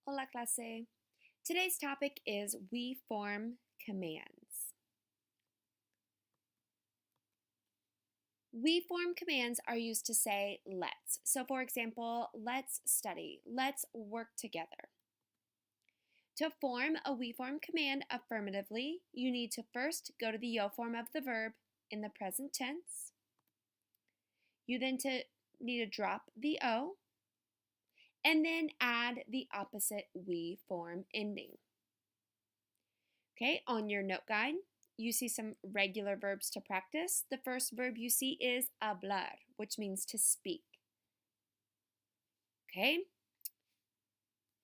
Hola clase. Today's topic is we form commands. We form commands are used to say let's. So for example, let's study, let's work together. To form a we form command affirmatively, you need to first go to the yo form of the verb in the present tense. You then need to drop the O and then add the opposite we form ending. Okay, on your note guide, you see some regular verbs to practice. The first verb you see is hablar, which means to speak. Okay,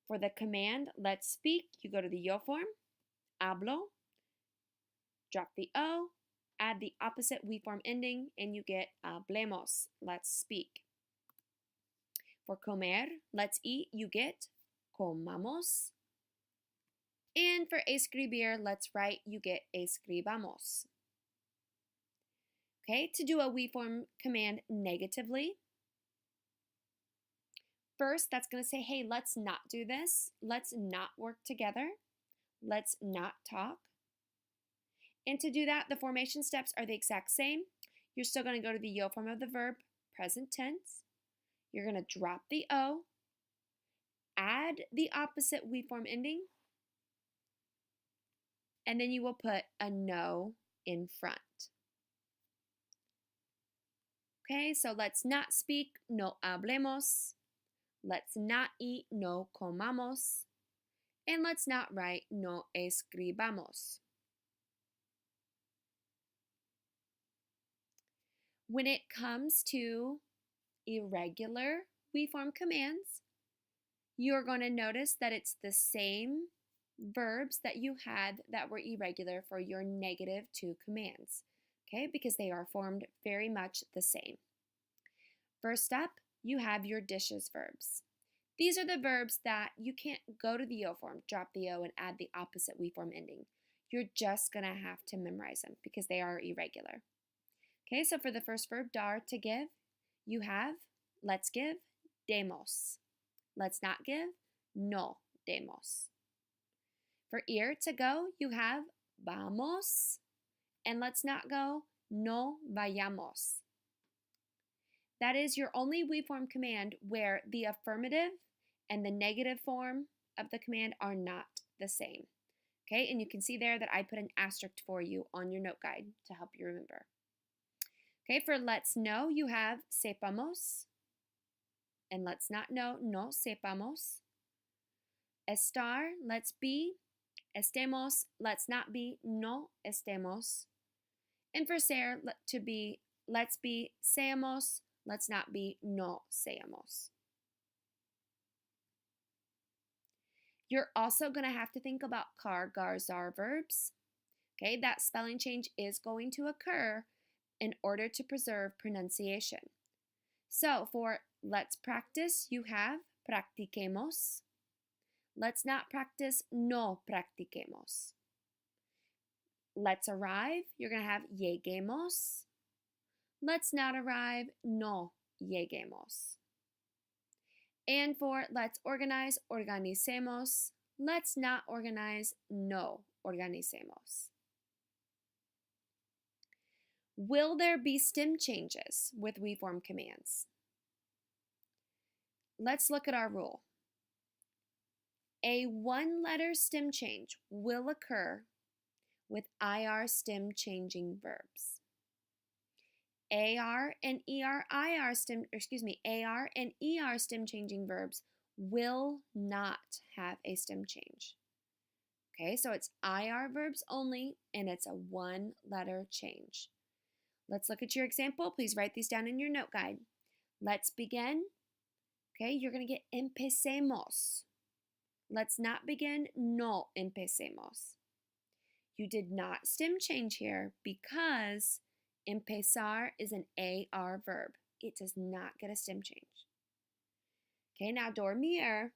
for the command, let's speak, you go to the yo form, hablo, drop the O, add the opposite we form ending, and you get hablemos, let's speak. For comer, let's eat, you get comamos. And for escribir, let's write, you get escribamos. Okay, to do a we form command negatively, first that's going to say, hey, let's not do this. Let's not work together. Let's not talk. And to do that, the formation steps are the exact same. You're still going to go to the yo form of the verb, present tense. You're going to drop the O, add the opposite we form ending, and then you will put a no in front. Okay, so let's not speak, no hablemos. Let's not eat, no comamos. And let's not write, no escribamos. When it comes to irregular we form commands, you're going to notice that it's the same verbs that you had that were irregular for your negative two commands, okay, because they are formed very much the same. First up, you have your dishes verbs. These are the verbs that you can't go to the yo form, drop the O, and add the opposite we form ending. You're just going to have to memorize them because they are irregular. Okay, so for the first verb, dar, to give, you have let's give, demos. Let's not give, no demos. For ir, to go, you have vamos, and let's not go, no vayamos. That is your only we form command where the affirmative and the negative form of the command are not the same. Okay, and you can see there that I put an asterisk for you on your note guide to help you remember. Okay, for let's know, you have sepamos, and let's not know, no sepamos. Estar, let's be. Estemos, let's not be, no estemos. And for ser, to be, let's be, seamos, let's not be, no seamos. You're also going to have to think about car, gar, zar verbs. Okay, that spelling change is going to occur in order to preserve pronunciation. So for let's practice, you have practiquemos. Let's not practice, no practiquemos. Let's arrive, you're going to have lleguemos. Let's not arrive, no lleguemos. And for let's organize, organicemos. Let's not organize, no organicemos. Will there be stem changes with we form commands? Let's look at our rule. A one-letter stem change will occur with IR stem changing verbs. AR and ER stem changing verbs will not have a stem change. Okay, so it's IR verbs only, and it's a one-letter change. Let's look at your example. Please write these down in your note guide. Let's begin. Okay, you're going to get empecemos. Let's not begin, no empecemos. You did not stem change here because empezar is an AR verb. It does not get a stem change. Okay, now dormir,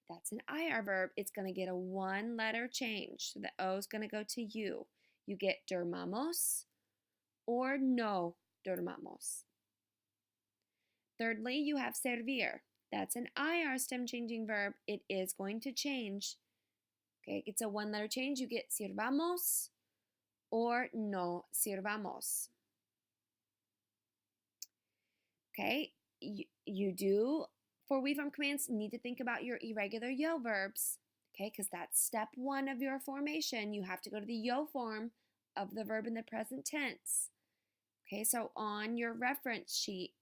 that's an IR verb. It's going to get a one-letter change. So the O is going to go to you. You get dormamos or no dormamos. Thirdly, you have servir. That's an IR stem changing verb. It is going to change. Okay, it's a one-letter change. You get sirvamos or no sirvamos. Okay, you do, for we form commands, need to think about your irregular yo verbs. Okay, because that's step one of your formation. You have to go to the yo form of the verb in the present tense. Okay, so on your reference sheet,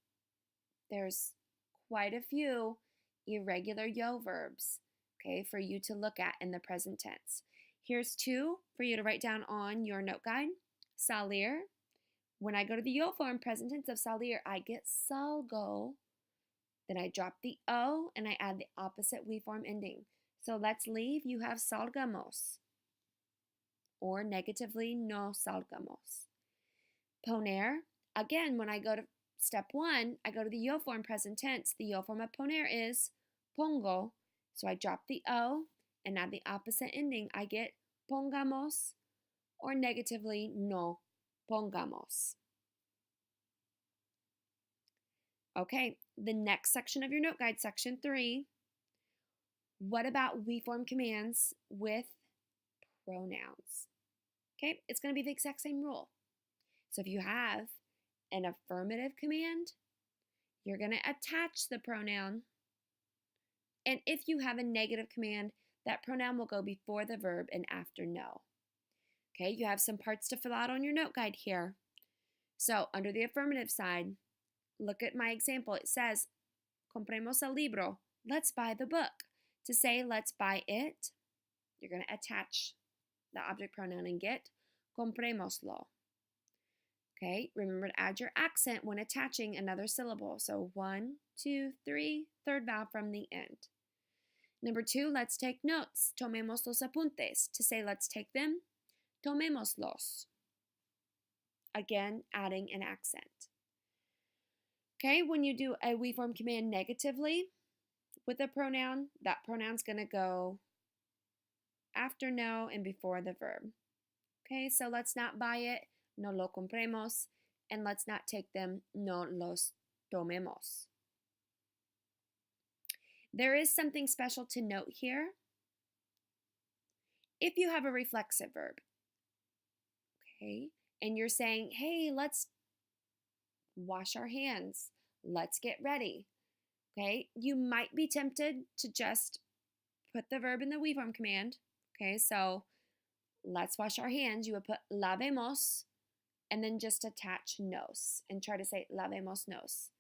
there's quite a few irregular yo verbs, okay, for you to look at in the present tense. Here's two for you to write down on your note guide. Salir. When I go to the yo form present tense of salir, I get salgo. Then I drop the O and I add the opposite we form ending. So let's leave. You have salgamos. Or negatively, no salgamos. Poner. Again, when I go to step one, I go to the yo form present tense. The yo form of poner is pongo. So I drop the O and add the opposite ending. I get pongamos or negatively no pongamos. Okay, the next section of your note guide, section 3. What about we form commands with pronouns? Okay, it's going to be the exact same rule. So if you have an affirmative command, you're going to attach the pronoun. And if you have a negative command, that pronoun will go before the verb and after no. Okay, you have some parts to fill out on your note guide here. So under the affirmative side, look at my example. It says, compremos el libro. Let's buy the book. To say let's buy it, you're going to attach the object pronoun and get compremoslo. Okay, remember to add your accent when attaching another syllable. So 1, 2, 3, third vowel from the end. Number 2, let's take notes. Tomemos los apuntes. To say let's take them, tomémoslos. Again, adding an accent. Okay, when you do a we form command negatively with a pronoun, that pronoun's going to go after no and before the verb. Okay, so let's not buy it, no lo compremos, and let's not take them, no los tomemos. There is something special to note here. If you have a reflexive verb, okay, and you're saying, hey, let's wash our hands, let's get ready, okay, you might be tempted to just put the verb in the we form command. Okay, so let's wash our hands. You would put lavemos and then just attach nos and try to say lavemos nos.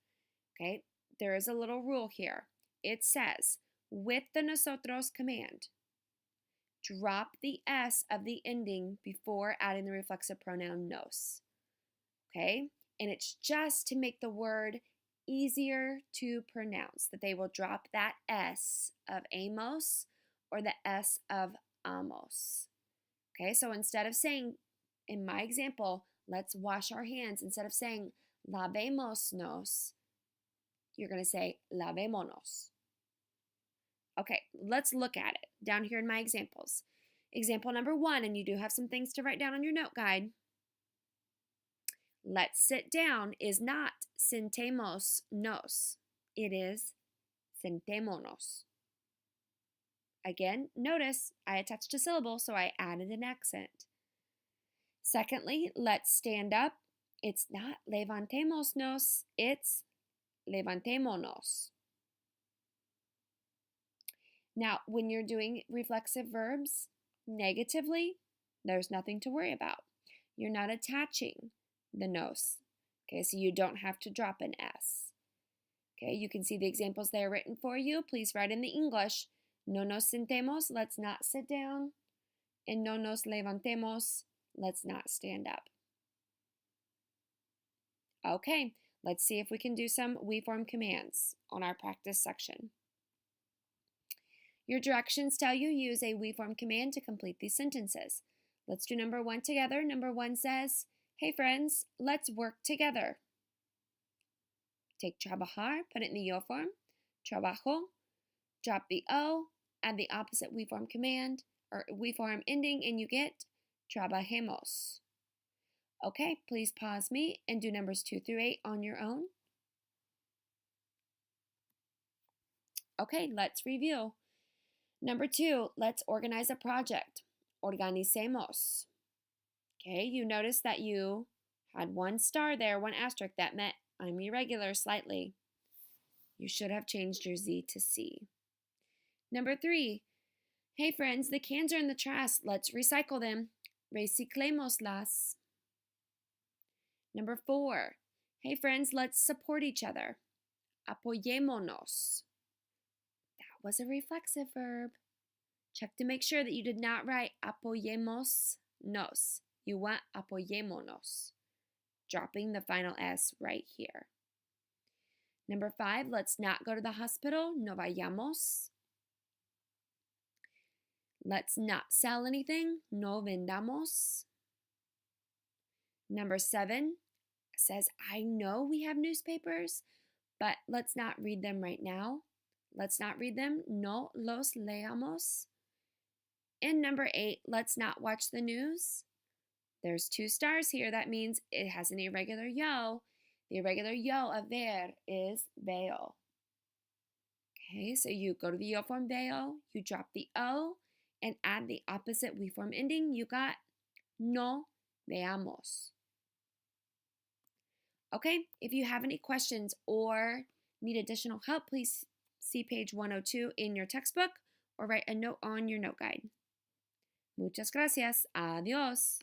Okay, there is a little rule here. It says, with the nosotros command, drop the S of the ending before adding the reflexive pronoun nos. Okay, and it's just to make the word easier to pronounce, that they will drop that S of amos or the S of amos. Okay, so instead of saying, in my example, let's wash our hands, instead of saying lavémonos, you're going to say lavémonos. Okay, let's look at it down here in my examples. Example number 1, and you do have some things to write down on your note guide. Let's sit down is not sentemos nos. It is sentémonos. Again, notice I attached a syllable, so I added an accent. Secondly, let's stand up. It's not levantémonos, it's levantémonos. Now, when you're doing reflexive verbs negatively, there's nothing to worry about. You're not attaching the nos. Okay, so you don't have to drop an S. Okay, you can see the examples there written for you. Please write in the English. No nos sentemos, let's not sit down. And no nos levantemos, let's not stand up. Okay, let's see if we can do some we form commands on our practice section. Your directions tell you use a we form command to complete these sentences. Let's do number 1 together. Number 1 says, hey friends, let's work together. Take trabajar, put it in the yo form, trabajo, drop the O, add the opposite we form command, or we form ending, and you get trabajemos. Okay, please pause me and do numbers 2 through 8 on your own. Okay, let's review. Number 2, let's organize a project. Organicemos. Okay, you notice that you had one star there, one asterisk. That meant I'm irregular slightly. You should have changed your Z to C. Number 3, hey friends, the cans are in the trash. Let's recycle them. Reciclémoslas. Number 4, hey friends, let's support each other. Apoyémonos. That was a reflexive verb. Check to make sure that you did not write apoyemos nos. You want apoyémonos, dropping the final S right here. Number 5, let's not go to the hospital. No vayamos. Let's not sell anything. No vendamos. Number 7 says, I know we have newspapers, but let's not read them right now. Let's not read them. No los leamos. And number 8, let's not watch the news. There's 2 stars here. That means it has an irregular yo. The irregular yo of ver is veo. Okay, so you go to the yo form veo, you drop the o, and add the opposite we form ending. You got no veamos. Okay, if you have any questions or need additional help, please see page 102 in your textbook or write a note on your note guide. Muchas gracias. Adiós.